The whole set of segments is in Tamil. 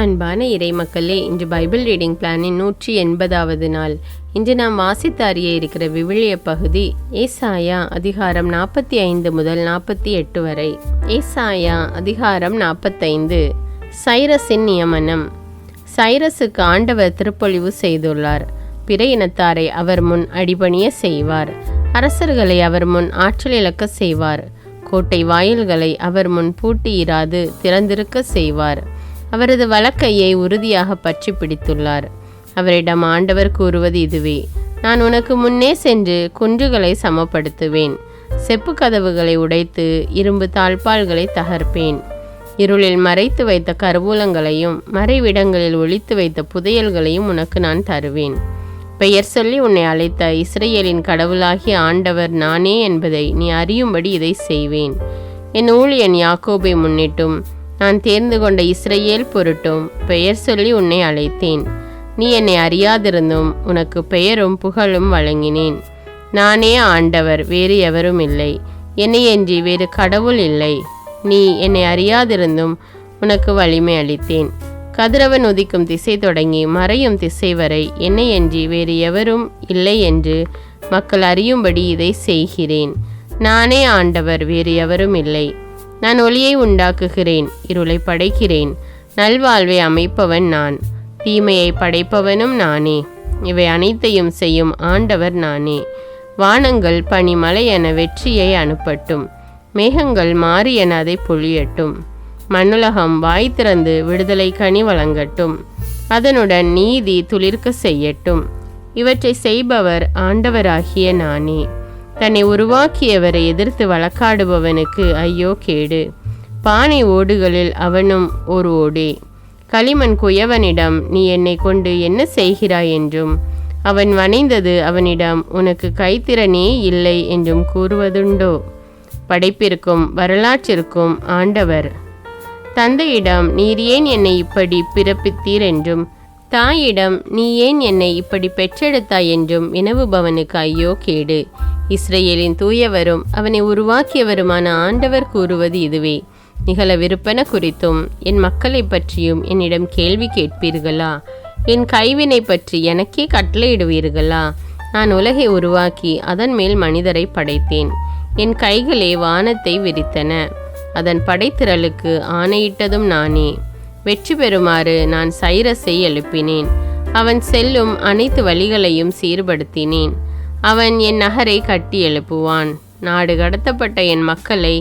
அன்பான இறை மக்களே, இன்று பைபிள் ரீடிங் பிளானின் 180வது நாள். இன்று நாம் வாசித்து அறிய இருக்கிற விவிலிய பகுதி ஏசாயா அதிகாரம் 45 முதல் 48 வரை. ஏசாயா அதிகாரம் 45. சைரஸின் நியமனம். சைரஸுக்கு ஆண்டவர் திருப்பொழிவு செய்துள்ளார். பிற இனத்தாரை அவர் முன் அடிபணிய செய்வார். அரசர்களை அவர் முன் ஆற்றல் இழக்க செய்வார். கோட்டை வாயில்களை அவர் முன் பூட்டியிராது திறந்திருக்க செய்வார். அவரது வலக்கையை உறுதியாக பற்றி பிடித்துள்ளார். அவரிடம் ஆண்டவர் கூறுவது இதுவே: நான் உனக்கு முன்னே சென்று குன்றுகளை சமப்படுத்துவேன். செப்பு கதவுகளை உடைத்து இரும்பு தாழ்பால்களை தகர்ப்பேன். இருளில் மறைத்து வைத்த கருவூலங்களையும் மறைவிடங்களில் ஒளித்து வைத்த புதையல்களையும் உனக்கு நான் தருவேன். பெயர் சொல்லி உன்னை அழைத்த இஸ்ரேலின் கடவுளாகிய ஆண்டவர் நானே என்பதை நீ அறியும்படி இதை செய்வேன். என் ஊழியன் யாக்கோபை முன்னிட்டும் நான் தேர்ந்து கொண்ட இஸ்ரேல் பொருட்டும் பெயர் சொல்லி உன்னை அழைத்தேன். நீ என்னை அறியாதிருந்தும் உனக்கு பெயரும் புகழும் வழங்கினேன். நானே ஆண்டவர், வேறு எவரும் இல்லை. என்னையன்றி வேறு கடவுள் இல்லை. நீ என்னை அறியாதிருந்தும் உனக்கு வலிமை அளித்தேன். கதிரவன் உதிக்கும் திசை தொடங்கி மறையும் திசை வரை என்னையன்றி வேறு எவரும் இல்லை என்று மக்கள் அறியும்படி இதை செய்கிறேன். நானே ஆண்டவர், வேறு எவரும் இல்லை. நான் ஒளியை உண்டாக்குகிறேன், இருளை படைக்கிறேன். நல்வாழ்வை அமைப்பவன் நான், தீமையை படைப்பவனும் நானே. இவை அனைத்தையும் செய்யும் ஆண்டவர் நானே. வானங்கள் பனிமலை என வெற்றியை அனுப்பட்டும். மேகங்கள் மாறி என அதை பொழியட்டும். மண்ணுலகம் வாய் திறந்து விடுதலை கனி வழங்கட்டும். அதனுடன் நீதி துளிர்க்க செய்யட்டும். இவற்றை செய்பவர் ஆண்டவராகிய நானே. தன்னை உருவாக்கியவரை எதிர்த்து வழக்காடுபவனுக்கு ஐயோ கேடு. பானை ஓடுகளில் அவனும் ஒரு ஓடே. களிமண் குயவனிடம் நீ என்னை கொண்டு என்ன செய்கிறாய் என்றும் அவன் வணைந்தது அவனிடம் உனக்கு கைத்திறனே இல்லை என்றும் கூறுவதுண்டோ? படைப்பிற்கும் வரலாற்றிற்கும் ஆண்டவர். தந்தையிடம் நீர் ஏன் என்னை இப்படி பிறப்பித்தீர் என்றும் தாயிடம் நீ ஏன் என்னை இப்படி பெற்றெடுத்தாய் என்றும் வினவுபவனுக்கு ஐயோ கேடு. இஸ்ரேலின் தூயவரும் அவனை உருவாக்கியவருமான ஆண்டவர் கூறுவது இதுவே: நிகழவிருப்பன குறித்தும் என் மக்களை பற்றியும் என்னிடம் கேள்வி கேட்பீர்களா? என் கைவினை பற்றி எனக்கே கட்டளையிடுவீர்களா? நான் உலகை உருவாக்கி அதன் மேல் மனிதரை படைத்தேன். என் கைகளே வானத்தை விரித்தன. அதன் படைத்திரளுக்கு ஆணையிட்டதும் நானே. வெற்றி பெறுமாறு நான் சைரஸை எழுப்பினேன். அவன் செல்லும் அனைத்து வழிகளையும் சீர்படுத்தினேன். அவன் என் நகரை கட்டி எழுப்புவான். நாடு கடத்தப்பட்ட என் மக்களை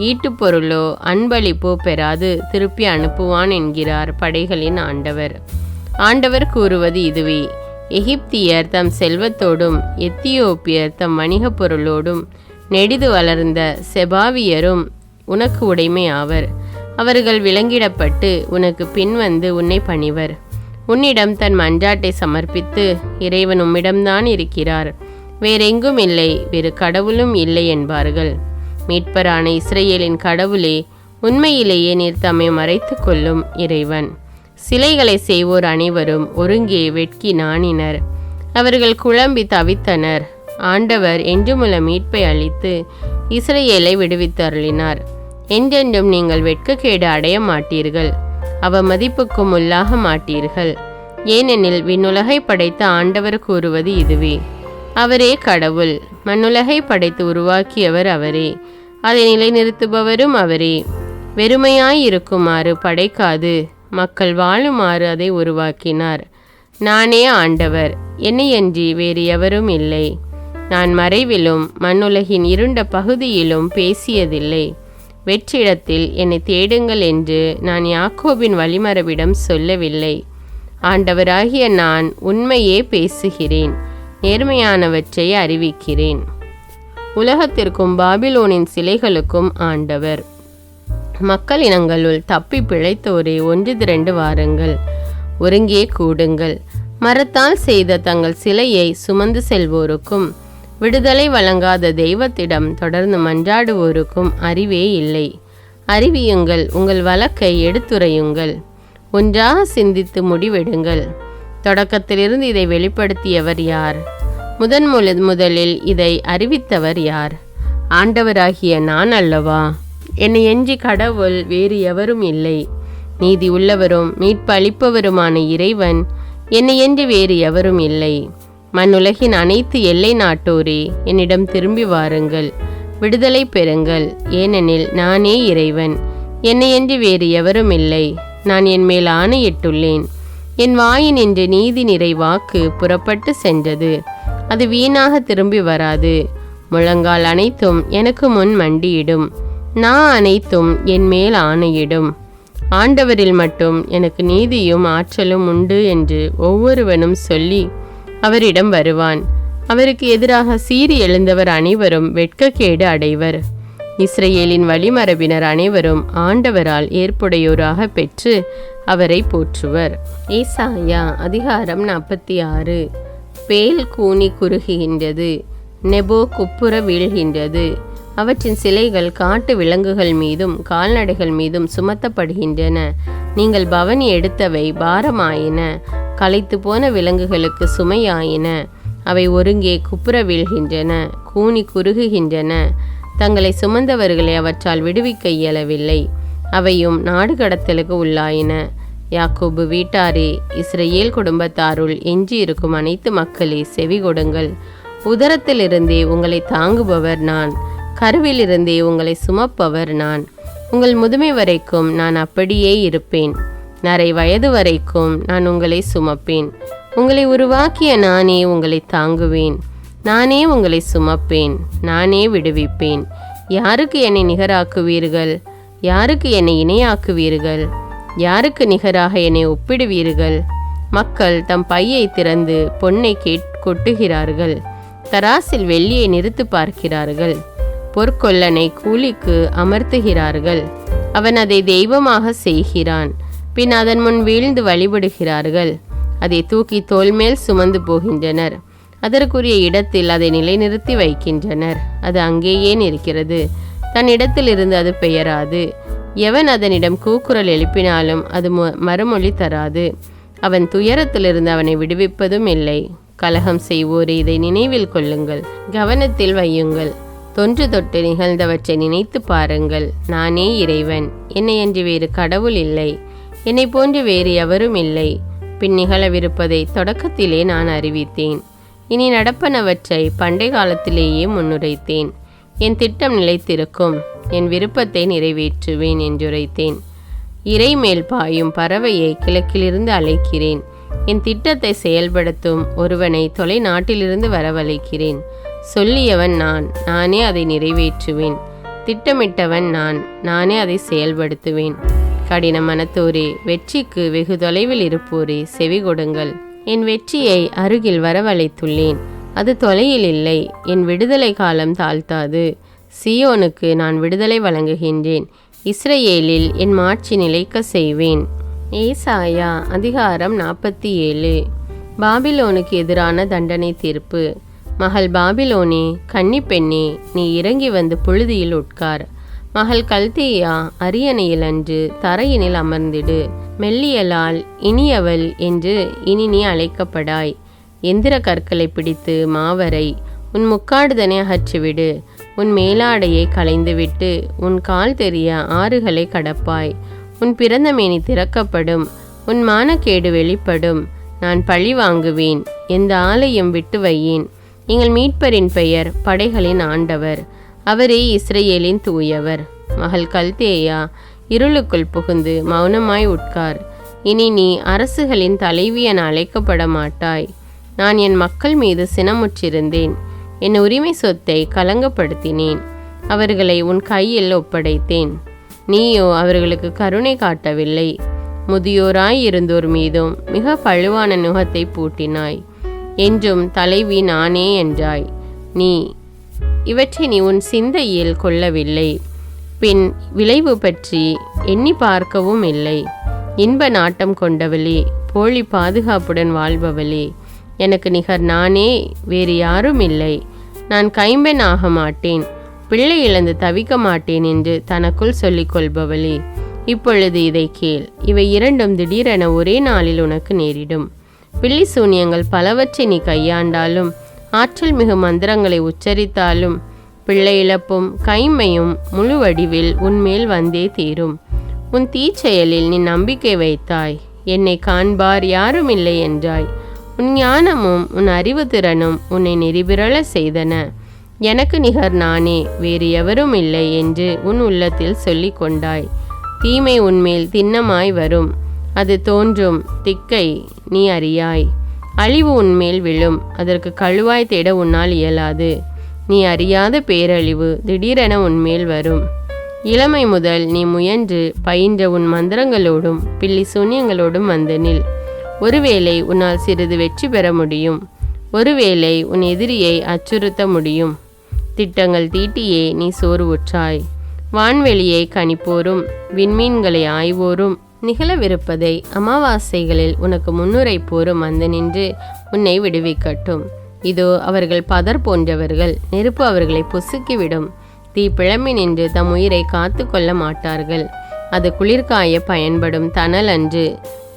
ஈட்டுப்பொருளோ அன்பளிப்போ பெறாது திருப்பி அனுப்புவான் என்கிறார் படைகளின் ஆண்டவர். ஆண்டவர் கூறுவது இதுவே: எகிப்தியர் தம் செல்வத்தோடும் எத்தியோப்பியர் தம் வணிகப் பொருளோடும் நெடிது வளர்ந்த செபாவியரும் உனக்கு உடைமை ஆவர். அவர்கள் விலங்கிடப்பட்டு உனக்கு பின்வந்து உன்னை பணிவர். உன்னிடம் தன் மன்றாட்டை சமர்ப்பித்து இறைவன் உம்மிடம்தான் இருக்கிறார், வேறெங்கும் இல்லை, வேறு கடவுளும் இல்லை என்பார்கள். மீட்பரான இஸ்ரேலின் கடவுளே, உண்மையிலேயே நீர் தம்மை மறைத்து கொள்ளும் இறைவன். சிலைகளை செய்வோர் அனைவரும் ஒருங்கே வெட்கி நாணினர். அவர்கள் குழம்பி தவித்தனர். ஆண்டவர் என்றுமுள்ள மீட்பை அளித்து இஸ்ரேலை விடுவித்து அருளினார். என்றென்றும் நீங்கள் வெட்கக்கேடு அடைய மாட்டீர்கள், அவமதிப்புக்கும் உள்ளாக மாட்டீர்கள். ஏனெனில் விண்ணுலகை படைத்த ஆண்டவர் கூறுவது இதுவே: அவரே கடவுள். மண்ணுலகை படைத்து உருவாக்கியவர் அவரே. அதை நிலைநிறுத்துபவரும் அவரே. வெறுமையாயிருக்குமாறு படைக்காது மக்கள் வாழுமாறு அதை உருவாக்கினார். நானே ஆண்டவர், என்னையன்றி வேறு எவரும் இல்லை. நான் மறைவிலும் மண்ணுலகின் இருண்ட பகுதியிலும் பேசியதில்லை. வெற்றிடத்தில் என்னை தேடுங்கள் என்று நான் யாக்கோபின் வழிமரபிடம் சொல்லவில்லை. ஆண்டவராகிய நான் உண்மையே பேசுகிறேன், நேர்மையானவற்றை அறிவிக்கிறேன். உலகத்திற்கும் பாபிலோனின் சிலைகளுக்கும் ஆண்டவர். மக்கள் இனங்களுள் தப்பி பிழைத்தோரே, ஒன்று திரண்டு வாருங்கள், ஒருங்கே கூடுங்கள். மரத்தால் செய்த தங்கள் சிலையை சுமந்து செல்வோருக்கும் விடுதலை வழங்காத தெய்வத்திடம் தொடர்ந்து மன்றாடுவோருக்கும் அறிவே இல்லை. அறிவியுங்கள், உங்கள் வழக்கை எடுத்துரையுங்கள், ஒன்றாக சிந்தித்து முடிவெடுங்கள். தொடக்கத்திலிருந்து இதை வெளிப்படுத்தியவர் யார்? முதலில் இதை அறிவித்தவர் யார்? ஆண்டவராகிய நான் அல்லவா? என்னை எஞ்சி கடவுள் வேறு எவரும் இல்லை. நீதி உள்ளவரும் மீட்பு அளிப்பவருமான இறைவன் என்னையன்றி வேறு எவரும் இல்லை. மண்ணுலகின் அனைத்து எல்லை நாட்டோரே, என்னிடம் திரும்பி வாருங்கள், விடுதலை பெறுங்கள். ஏனெனில் நானே இறைவன், என்னையன்றி வேறு எவரும் இல்லை. நான் என் மேல் ஆணையிட்டுள்ளேன். என் வாயினின்று நீதி நிறை வாக்கு புறப்பட்டு சென்றது. அது வீணாக திரும்பி வராது. முழங்கால் அனைத்தும் எனக்கு முன் மண்டியிடும், நான் அனைத்தும் என் மேல் ஆணையிடும். ஆண்டவரில் மட்டும் எனக்கு நீதியும் ஆற்றலும் உண்டு என்று ஒவ்வொருவனும் சொல்லி அவரிடம் வருவான். அவருக்கு எதிராக சீறி எழுந்தவர் அனைவரும் வெட்கக்கேடு அடைவர். இஸ்ரேலின் வழிமரபினர் அனைவரும் ஆண்டவரால் ஏற்புடையோராக பெற்று அவரை போற்றுவர். ஏசாயா அதிகாரம் 46. பேல் கூனி குறுகுகின்றது, நெபோ குப்புற வீழ்கின்றது. அவற்றின் சிலைகள் காட்டு விலங்குகள் மீதும் கால்நடைகள் மீதும் சுமத்தப்படுகின்றன. நீங்கள் பவனி எடுத்தவை பாரமாயின, களைத்து போன விலங்குகளுக்கு சுமையாயின. அவை ஒருங்கே குப்புற வீழ்கின்றன, கூனி குறுகுகின்றன. தங்களை சுமந்தவர்களை அவற்றால் விடுவிக்க இயலவில்லை. அவையும் நாடு கடத்தலுக்கு உள்ளாயின. யாக்கோபு வீட்டாரே, இஸ்ரேல் குடும்பத்தாருள் எஞ்சி இருக்கும் அனைத்து மக்களே, செவி கொடுங்கள். உதரத்திலிருந்தே உங்களை தாங்குபவர் நான், கருவிலிருந்தே உங்களை சுமப்பவர் நான். உங்கள் முதுமை வரைக்கும் நான் அப்படியே இருப்பேன். நரை வயது வரைக்கும் நான் உங்களை சுமப்பேன். உங்களை உருவாக்கிய நானே உங்களை தாங்குவேன். நானே உங்களை சுமப்பேன், நானே விடுவிப்பேன். யாருக்கு என்னை நிகராக்குவீர்கள்? யாருக்கு என்னை இணையாக்குவீர்கள்? யாருக்கு நிகராக என்னை ஒப்பிடுவீர்கள்? மக்கள் தம் பையை திறந்து பொன்னை கொட்டுகிறார்கள், தராசில் வெள்ளியை நிறுத்து பார்க்கிறார்கள். பொற்கொல்லனை கூலிக்கு அமர்த்துகிறார்கள். அவன் அதை தெய்வமாக செய்கிறான். பின் அதன் முன் வீழ்ந்து வழிபடுகிறார்கள். அதை தூக்கி தோல் மேல் சுமந்து போகின்றனர். அதற்குரிய இடத்தில் அதை நிலைநிறுத்தி வைக்கின்றனர். அது அங்கேயே இருக்கிறது, தன் இடத்திலிருந்து அது பெயராது. எவன் அதனிடம் கூக்குரல் எழுப்பினாலும் அது மறுமொழி தராது. அவன் துயரத்திலிருந்து அவனை விடுவிப்பதும் இல்லை. கலகம் செய்வோரே, இதை நினைவில் கொள்ளுங்கள், கவனத்தில் வையுங்கள். தொன்று தொட்டு நிகழ்ந்தவற்றை நினைத்து பாருங்கள். நானே இறைவன், என்னை அன்றி வேறு கடவுள் இல்லை. என்னை போன்று வேறு எவரும் இல்லை. பின் நிகழவிருப்பதை தொடக்கத்திலே நான் அறிவித்தேன். இனி நடப்பனவற்றை பண்டை காலத்திலேயே முன்னுரைத்தேன். என் திட்டம் நிலைத்திருக்கும், என் விருப்பத்தை நிறைவேற்றுவேன் என்றுரைத்தேன். இறை மேல் பாயும் பறவையை கிழக்கிலிருந்து அழைக்கிறேன். என் திட்டத்தை செயல்படுத்தும் ஒருவனை தொலை நாட்டிலிருந்து வரவழைக்கிறேன். சொல்லியவன் நான், நானே அதை நிறைவேற்றுவேன். திட்டமிட்டவன் நான், நானே அதை செயல்படுத்துவேன். கடின மனத்தோரே, வெற்றிக்கு வெகு தொலைவில் இருப்போரே, செவி கொடுங்கள். என் வெற்றியை அருகில் வரவழைத்துள்ளேன், அது தொலையில் இல்லை. என் விடுதலை காலம் தாழ்த்தாது. சியோனுக்கு நான் விடுதலை வழங்குகின்றேன். இஸ்ரேலில் என் மாட்சி நிலைக்க செய்வேன். ஏசாயா அதிகாரம் 47. பாபிலோனுக்கு எதிரான தண்டனை தீர்ப்பு. மகள் பாபிலோனே, கன்னி பெண்ணே, நீ இறங்கி வந்து புழுதியில் உட்கார். மகள் கல்தேயா, அரியணையில் அன்று தரையினில் அமர்ந்திடு. மெல்லியலால் இனியவள் என்று இனி நீ அழைக்கப்படாய். எந்திர கற்களை பிடித்து மாவரை. உன் முக்காடுதனை அகற்றிவிடு. உன் மேலாடையை களைந்துவிட்டு உன் கால் தெரிய ஆறுகளை கடப்பாய். உன் பிறந்த மேனி திறக்கப்படும், உன் மானக்கேடு வெளிப்படும். நான் பழி வாங்குவேன், எந்த ஆலயம் விட்டு வையேன். எங்கள் மீட்பரின் பெயர் படைகளின் ஆண்டவர், அவரே இஸ்ரேலின் தூயவர். மகள் கல்தேயா, இருளுக்குள் புகுந்து மௌனமாய் உட்கார். இனி நீ அரசுகளின் தலைவி என அழைக்கப்பட மாட்டாய். நான் என் மக்கள் மீது சினமுற்றிருந்தேன். என் உரிமை சொத்தை கலங்கப்படுத்தினேன். அவர்களை உன் கையில் ஒப்படைத்தேன். நீயோ அவர்களுக்கு கருணை காட்டவில்லை. முதியோராய் இருந்தோர் மீதும் மிக பழுவான நுகத்தை பூட்டினாய். என்றும் தலைவி நானே என்றாய். இவற்றை நீ உன் சிந்தையில் கொள்ளவில்லை. பின் விளைவு பற்றி எண்ணி பார்க்கவும் இல்லை. இன்ப நாட்டம் கொண்டவளே, போலி பாதுகாப்புடன் வாழ்பவளே, எனக்கு நிகர் நானே, வேறு யாரும் இல்லை. நான் கைம்பெண் ஆக மாட்டேன், பிள்ளை இழந்து தவிக்க மாட்டேன் என்று தனக்குள் சொல்லிக் கொள்பவளே, இப்பொழுது இதை கேள். இவை இரண்டும் திடீரென ஒரே நாளில் உனக்கு நேரிடும். பில்லி சூனியங்கள் பலவற்றை நீ கையாண்டாலும், ஆற்றல் மிகு மந்திரங்களை உச்சரித்தாலும், பிள்ளை இழப்பும் கைமையும் முழு வடிவில் உன்மேல் வந்தே தீரும். உன் தீச்செயலில் நீ நம்பிக்கை வைத்தாய். என்னை காண்பார் யாரும் இல்லை என்றாய். உன் ஞானமும் உன் அறிவு திறனும் உன்னை நெறிபிரள செய்தன. எனக்கு நிகர் நானே, வேறு எவரும் இல்லை என்று உன் உள்ளத்தில் சொல்லி கொண்டாய். தீமை உன்மேல் திண்ணமாய் வரும், அது தோன்றும் திக்கை நீ அறியாய். அழிவு உன்மேல் விழும், அதற்கு கழுவாய் தேட உன்னால் இயலாது. நீ அறியாத பேரழிவு திடீரென உன்மேல் வரும். இளமை முதல் நீ முயன்று பயின்ற உன் மந்திரங்களோடும் பில்லி சூன்யங்களோடும் வந்து நில். ஒருவேளை உன்னால் சிறிது வெற்றி பெற முடியும், ஒருவேளை உன் எதிரியை அச்சுறுத்த முடியும். திட்டங்கள் தீட்டியே நீ சோர்வுற்றாய். வான்வெளியை கணிப்போரும் விண்மீன்களை ஆய்வோரும் நிகழவிருப்பதை அமாவாசைகளில் உனக்கு முன்னுரைப்போரும் வந்து நின்று உன்னை விடுவிக்கட்டும். இதோ அவர்கள் பதர் போன்றவர்கள், நெருப்பு அவர்களை பொசுக்கிவிடும். தீ பிழம்பி நின்று தம் உயிரை காத்து கொள்ள மாட்டார்கள். அது குளிர்காய பயன்படும் தணல் அன்று,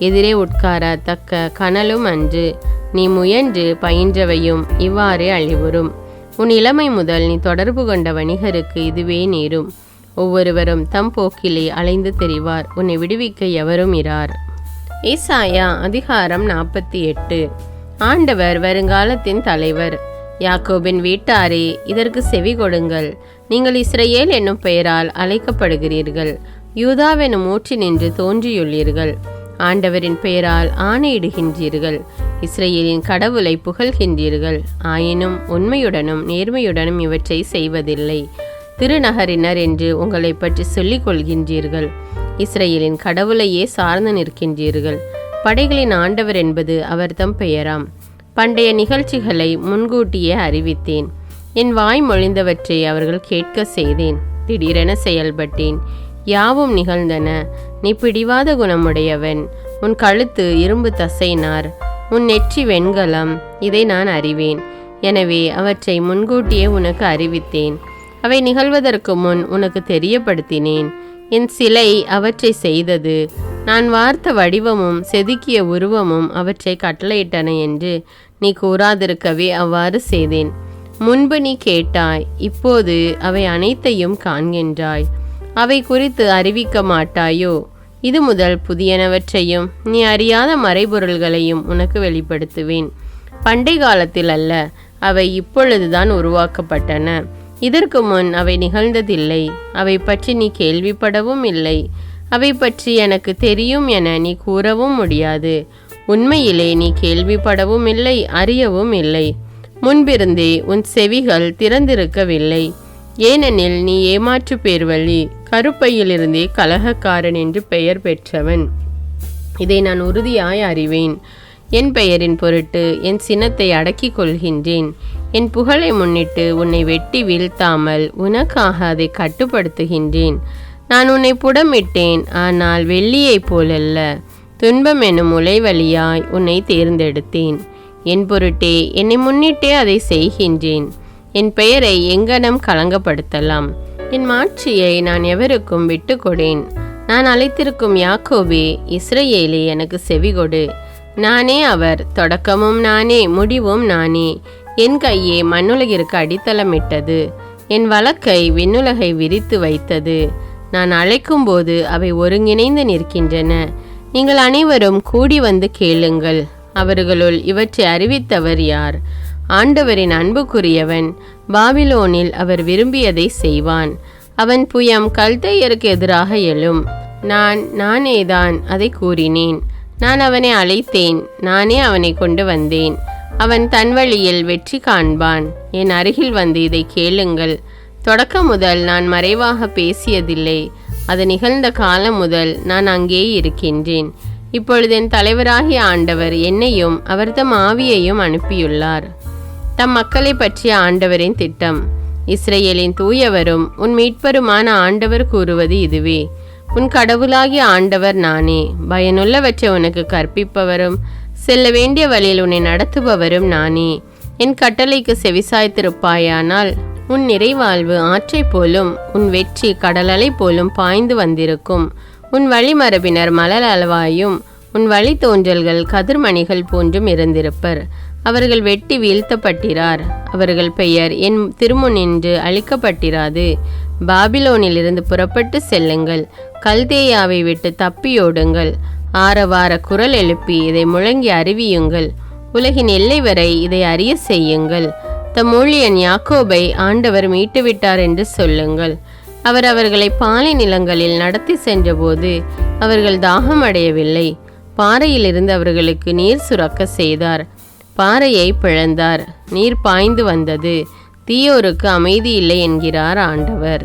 எதிரே உட்கார தக்க கனலும் அன்று. நீ முயன்று பயின்றவையும் இவ்வாறே அழிவுறும். உன் இளமை முதல் நீ தொடர்பு கொண்ட வணிகருக்கு இதுவே நேரும். ஒவ்வொருவரும் தம் போக்கிலே அலைந்து தெரிவார், உன்னை விடுவிக்க எவரும் இரார். ஏசாயா அதிகாரம் 48. ஆண்டவர் வருங்காலத்தின் தலைவர். யாக்கோபின் வீட்டாரே, இதற்கு செவி கொடுங்கள். நீங்கள் இஸ்ரவேல் என்னும் பெயரால் அழைக்கப்படுகிறீர்கள். யூதாவெனும் ஊற்றி நின்று தோன்றியுள்ளீர்கள். ஆண்டவரின் பெயரால் ஆணையிடுகின்றீர்கள். இஸ்ரவேலின் கடவுளை புகழ்கின்றீர்கள். ஆயினும் உண்மையுடனும் நேர்மையுடனும் இவற்றை செய்வதில்லை. திருநகரினர் என்று உங்களை பற்றி சொல்லிக் கொள்கின்றீர்கள். இஸ்ரவேலின் கடவுளையே சார்ந்து நிற்கின்றீர்கள். படைகளின் ஆண்டவர் என்பது அவர் தம் பெயராம். பண்டைய நிகழ்ச்சிகளை முன்கூட்டியே அறிவித்தேன். என் வாய் மொழிந்தவற்றை அவர்கள் கேட்க செய்தேன். திடீரென செயல்பட்டேன், யாவும் நிகழ்ந்தன. நீ பிடிவாத குணமுடையவன். உன் கழுத்து இரும்பு தசைனார், உன் நெற்றி வெண்கலம். இதை நான் அறிவேன். எனவே அவற்றை முன்கூட்டியே உனக்கு அறிவித்தேன். அவை நிகழ்வதற்கு முன் உனக்கு தெரியப்படுத்தினேன். என் சிலை அவற்றை செய்தது. நான் வார்த்த வடிவமும் செதுக்கிய உருவமும் அவற்றை கட்டளையிட்டன என்று நீ கூறாதிருக்கவே அவ்வாறு செய்தேன். முன்பு நீ கேட்டாய், இப்போது அவை அனைத்தையும் காண்கின்றாய். அவை குறித்து அறிவிக்க மாட்டாயோ? இது முதல் புதியனவற்றையும் நீ அறியாத மறைபொருள்களையும் உனக்கு வெளிப்படுத்துவேன். பண்டை காலத்தில் அல்ல, அவை இப்பொழுதுதான் உருவாக்கப்பட்டன. இதற்கு முன் அவை நிகழ்ந்ததில்லை. அவை பற்றி நீ கேள்விப்படவும் இல்லை. அவை பற்றி எனக்கு தெரியும் என நீ கூறவும் முடியாது. உண்மையிலே நீ கேள்விப்படவும் இல்லை, அறியவும் இல்லை. முன்பிருந்தே உன் செவிகள் திறந்திருக்கவில்லை. ஏனெனில் நீ ஏமாற்று பேர்வழி, கருப்பையிலிருந்தே கலகக்காரன் என்று பெயர் பெற்றவன். இதை நான் உறுதியாய் அறிவேன். என் பெயரின் பொருட்டு என் சினத்தை அடக்கிக் கொள்கின்றேன். என் புகழை முன்னிட்டு உன்னை வெட்டி வீழ்த்தாமல் உனக்காக அதை கட்டுப்படுத்துகின்றேன். நான் உன்னை புடமிட்டேன், ஆனால் வெள்ளியைப் போலல்ல. துன்பம் என்னும் உலைவழியாய் உன்னை தேர்ந்தெடுத்தேன். என் பொருட்டே என்னை முன்னிட்டே அதை செய்கின்றேன். என் பெயரை எங்கனம் களங்கப்படுத்தலாம்? என் மாட்சியை நான் எவருக்கும் விட்டு கொடேன். நான் அழைத்திருக்கும் யாக்கோபே, இஸ்ரவேலே, எனக்கு செவிகொடு. நானே அவர், தொடக்கமும் நானே, முடிவும் நானே. என் கையே மண்ணுலகிற்கு அடித்தளமிட்டது. என் வலக்கை விண்ணுலகை விரித்து வைத்தது. நான் அழைக்கும்போது அவை ஒருங்கிணைந்து நிற்கின்றன. நீங்கள் அனைவரும் கூடி வந்து கேளுங்கள். அவர்களுள் இவற்றை அறிவித்தவர் யார்? ஆண்டவரின் அன்புக்குரியவன். பாபிலோனில் அவர் விரும்பியதை செய்வான். அவன் புயம் கல்தையருக்கு எதிராக எழும். நானேதான் அதை கூறினேன். நான் அவனை அழைத்தேன். நானே அவனை கொண்டு வந்தேன். அவன் தன் வழியில் வெற்றி காண்பான். என் அருகில் வந்து இதை கேளுங்கள். தொடக்கம் முதல் நான் மறைவாக பேசியதில்லை. அது நிகழ்ந்த காலம் முதல் நான் அங்கே இருக்கின்றேன். இப்பொழுது என் தலைவராகிய ஆண்டவர் என்னையும் அவர் தம் ஆவியையும் அனுப்பியுள்ளார். தம் மக்களை பற்றிய ஆண்டவரின் திட்டம். இஸ்ரவேலின் தூயவரும் உன் மீட்பருமான ஆண்டவர் கூறுவது இதுவே: உன் கடவுளாகிய ஆண்டவர் நானே. பயனுள்ளவற்றை உனக்கு கற்பிப்பவரும் செல்ல வேண்டிய வழியில் உன்னை நடத்துபவரும் நானே. என் கட்டளைக்கு செவிசாய்த்திருப்பாயானால் உன் நிறைவாழ்வு ஆற்றை போலும், உன் வெற்றி கடலலை போலும் பாய்ந்து வந்திருக்கும். உன் வழிமரபினர் மலர் அளவாயும் உன் வழி தோன்றல்கள் கதிர்மணிகள் போன்றும் இருந்திருப்பர். அவர்கள் வெட்டி வீழ்த்தப்பட்டிரார். அவர்கள் பெயர் என் திருமுனின்று அழிக்கப்பட்டிராது. பாபிலோனிலிருந்து புறப்பட்டு செல்லுங்கள், கல்தேயாவை விட்டு தப்பியோடுங்கள். ஆரவார குரல் எழுப்பி இதை முழங்கி அறிவியுங்கள். உலகின் எல்லை வரை இதை அறிய செய்யுங்கள். தம் ஊழியன் யாக்கோபை ஆண்டவர் மீட்டுவிட்டார் என்று சொல்லுங்கள். அவர் அவர்களை பாலை நிலங்களில் நடத்தி சென்றபோது அவர்கள் தாகம் அடையவில்லை. பாறையிலிருந்து அவர்களுக்கு நீர் சுரக்க செய்தார். பாறையை பிளந்தார், நீர் பாய்ந்து வந்தது. தீயோருக்கு அமைதி இல்லை என்கிறார் ஆண்டவர்.